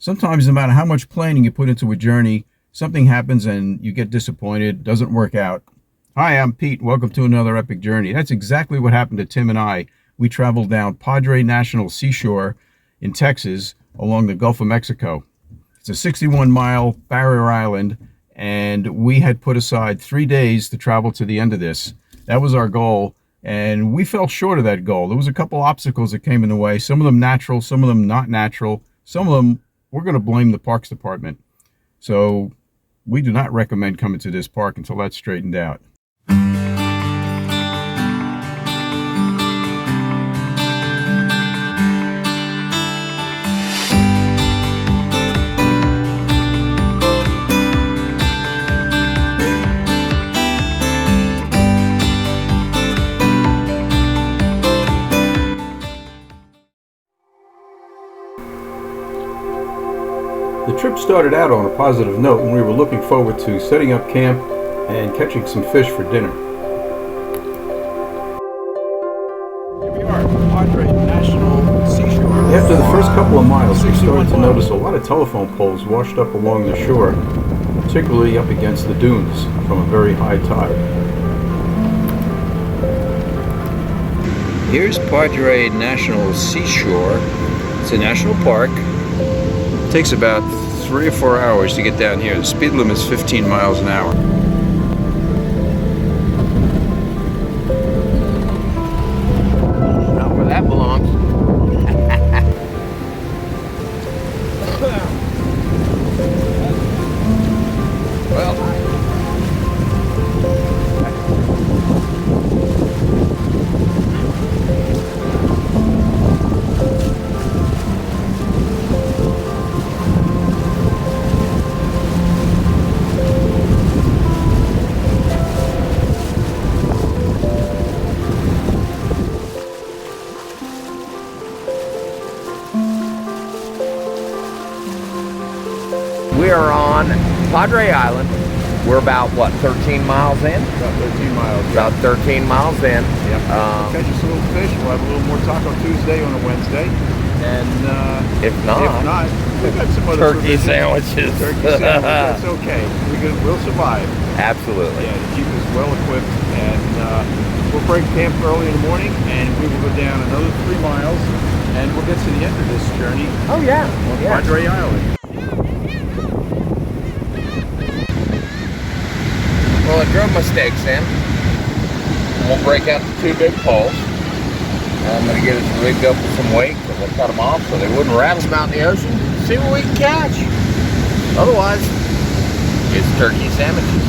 Sometimes no matter how much planning you put into a journey, something happens and you get disappointed, doesn't work out. Hi, I'm Pete. Welcome to another epic journey. That's exactly what happened to Tim and I. We traveled down Padre National Seashore in Texas along the Gulf of Mexico. It's a 61-mile barrier island, and we had put aside 3 days to travel to the end of this. That was our goal, and we fell short of that goal. There was a couple obstacles that came in the way, some of them natural, some of them not natural, some of them we're going to blame the Parks Department. So we do not recommend coming to this park until that's straightened out. The trip started out on a positive note when we were looking forward to setting up camp and catching some fish for dinner. Here we are, Padre National Seashore. After the first couple of miles, we started to notice a lot of telephone poles washed up along the shore, particularly up against the dunes from a very high tide. Here's Padre National Seashore. It's a national park. It takes about 3 or 4 hours to get down here. The speed limit is 15 miles an hour. Not where that belongs. Well, we are on Padre Island. We're about, what, 13 miles in? About 13 miles. About 13 miles in. Yep. Catch us a little fish. We'll have a little more Taco Tuesday on a Wednesday. And if not, we've got some other turkey sandwiches. Turkey sandwiches, that's okay. We'll survive. Absolutely. Yeah, the Jeep is well equipped, and we'll break camp early in the morning, and we will go down another 3 miles, and we'll get to the end of this journey. Oh yeah. On Padre Island. Well, I drove my stakes in. We'll break out the 2 big poles. I'm going to get us rigged up with some weight, because we'll cut them off so they wouldn't rattle them out in the ocean. See what we can catch. Otherwise, it's turkey sandwiches.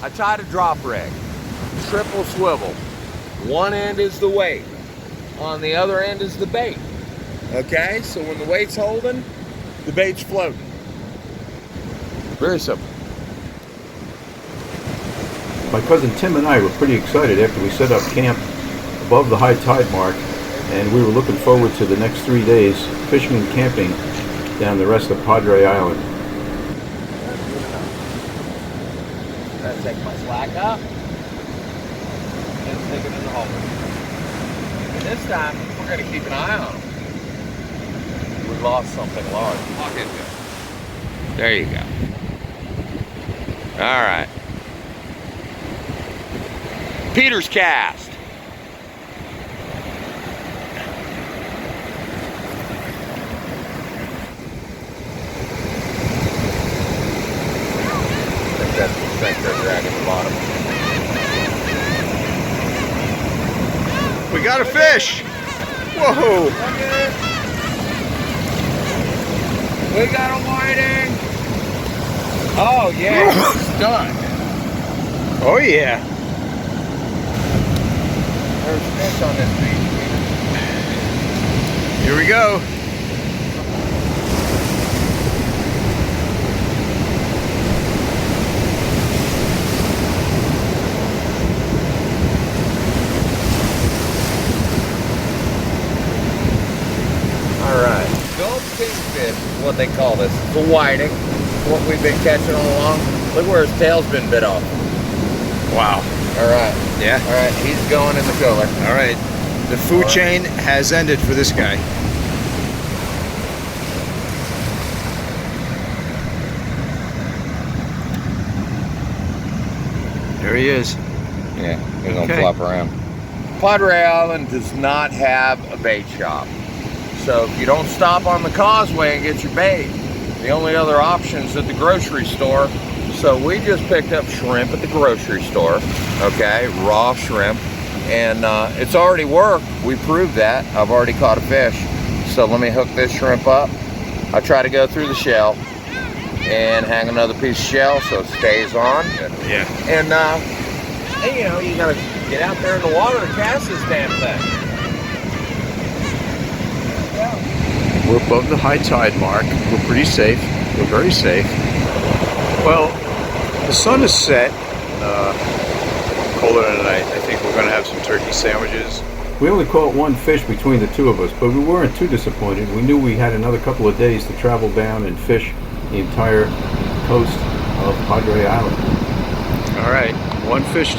I tied a drop rig, triple swivel. One end is the weight. On the other end is the bait. Okay, so when the weight's holding, the bait's floating. Very simple. My cousin Tim and I were pretty excited after we set up camp above the high tide mark, and we were looking forward to the next 3 days fishing and camping down the rest of Padre Island. Gotta take my slack up and stick it in the hole. And this time, we're gonna keep an eye on them. We lost something large. Walk into it. There you go. All right. Peter's cast. I think that's the strength they're dragging the bottom. We got a fish! Whoa! We got a whiting. Oh yeah, stunned. Oh yeah! There's fish on this beach. Here we go! Alright, Gulf kingfish is what they call this. It's a whiting. What we've been catching all along. Look where his tail's been bit off. Wow. All right. Yeah. All right, he's going in the cooler. All right. The food chain has ended for this guy. There he is. Yeah, he's gonna Okay. flop around. Padre Island does not have a bait shop. So if you don't stop on the causeway and get your bait, the only other option is at the grocery store. So we just picked up shrimp at the grocery store, okay, raw shrimp. And it's already worked. We proved that. I've already caught a fish. So let me hook this shrimp up. I try to go through the shell and hang another piece of shell so it stays on. Yeah. And you know, you gotta get out there in the water and cast this damn thing. We're above the high tide mark. We're pretty safe. We're very safe. Well, the sun is set. Colder tonight. I think we're going to have some turkey sandwiches. We only caught one fish between the two of us, but we weren't too disappointed. We knew we had another couple of days to travel down and fish the entire coast of Padre Island. All right, one fish.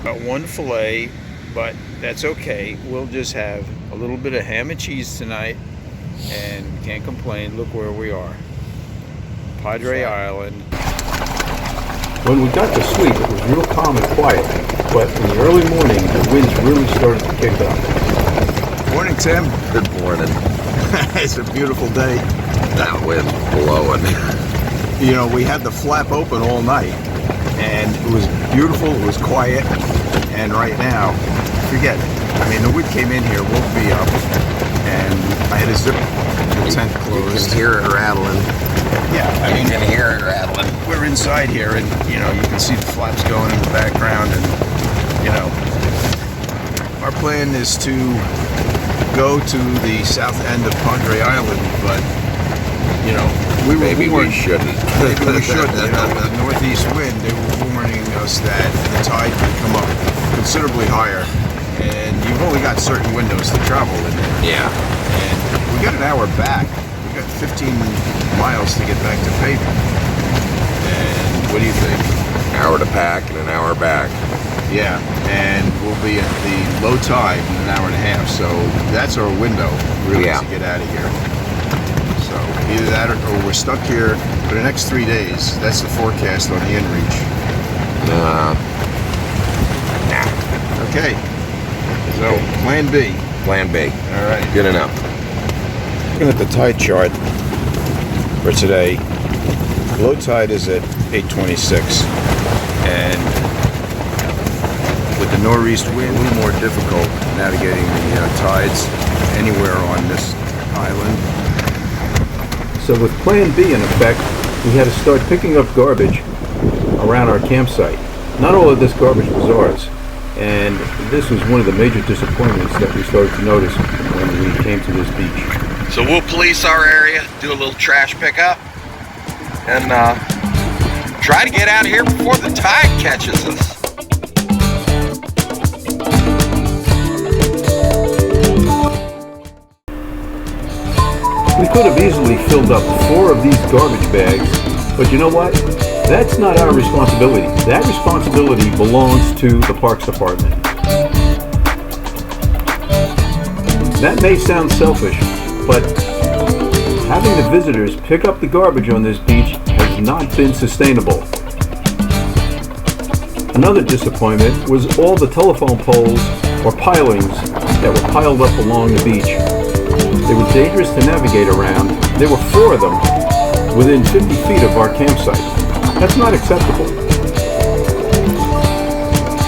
Got one fillet, but that's okay. We'll just have a little bit of ham and cheese tonight, and we can't complain. Look where we are, Padre Island. When we got to sleep, it was real calm and quiet, but in the early morning, the winds really started to kick up. Morning, Tim. Good morning. It's a beautiful day. That wind's blowing. You know, we had the flap open all night, and it was beautiful, it was quiet, and right now, forget it. I mean, the wind came in here, woke me up, and I had to zip the tent closed. You can hear it rattling. Yeah, I mean, You can hear it rattling. we're inside here, and, you know, you can see the flaps going in the background, and, you know, our plan is to go to the south end of Padre Island, but, you know, Maybe we weren't- shouldn't. Maybe we should. You know, with the northeast wind, they were warning us that the tide would come up considerably higher, and you've only got certain windows to travel in there. Yeah. And we got an hour back. We got 15 miles to get back to pavement. And what do you think? Hour to pack and an hour back. Yeah, and we'll be at the low tide in an hour and a half. So that's our window, really, Yeah. to get out of here. So either that or we're stuck here for the next 3 days. That's the forecast on the inReach. Nah. Okay. So plan B. Plan B. All right. Good enough. Looking at the tide chart for today, low tide is at 8:26, and with the northeast wind, a little more difficult navigating the tides anywhere on this island. So with Plan B in effect, we had to start picking up garbage around our campsite. Not all of this garbage was ours, and this was one of the major disappointments that we started to notice when we came to this beach. So we'll police our area, do a little trash pickup, and try to get out of here before the tide catches us. We could have easily filled up 4 of these garbage bags, but you know what? That's not our responsibility. That responsibility belongs to the Parks Department. That may sound selfish, but having the visitors pick up the garbage on this beach has not been sustainable. Another disappointment was all the telephone poles or pilings that were piled up along the beach. They were dangerous to navigate around. There were 4 of them within 50 feet of our campsite. That's not acceptable.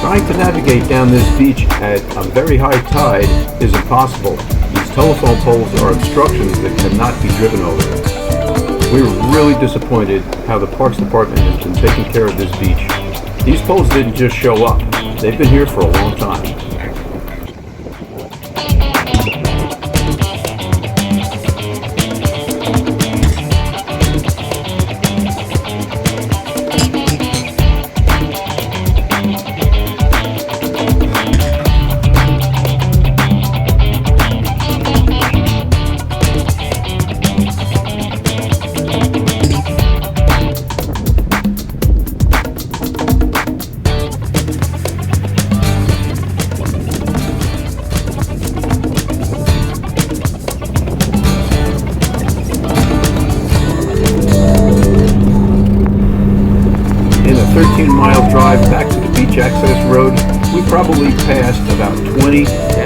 Trying to navigate down this beach at a very high tide is impossible. These telephone poles are obstructions that cannot be driven over. We were really disappointed how the Parks Department has been taking care of this beach. These poles didn't just show up. They've been here for a long time. 13-mile drive back to the beach access road, we probably passed about 20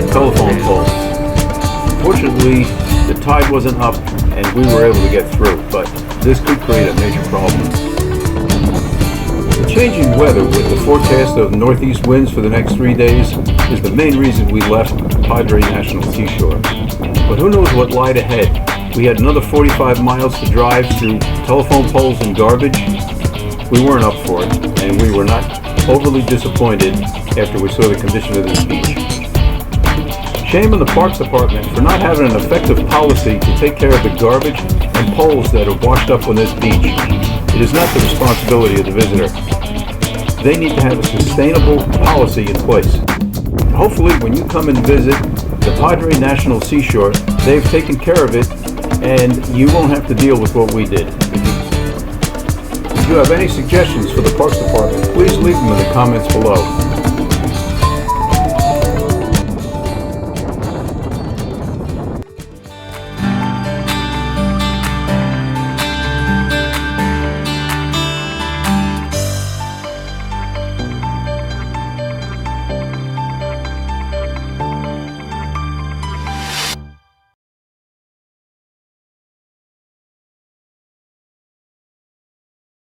telephone poles. Fortunately, the tide wasn't up and we were able to get through, but this could create a major problem. The changing weather with the forecast of northeast winds for the next 3 days is the main reason we left Padre National Seashore. But who knows what lied ahead? We had another 45 miles to drive through telephone poles and garbage. We weren't up for it, and we were not overly disappointed after we saw the condition of this beach. Shame on the Parks Department for not having an effective policy to take care of the garbage and poles that are washed up on this beach. It is not the responsibility of the visitor. They need to have a sustainable policy in place. Hopefully, when you come and visit the Padre National Seashore, they've taken care of it, and you won't have to deal with what we did. If you have any suggestions for the Parks Department, please leave them in the comments below.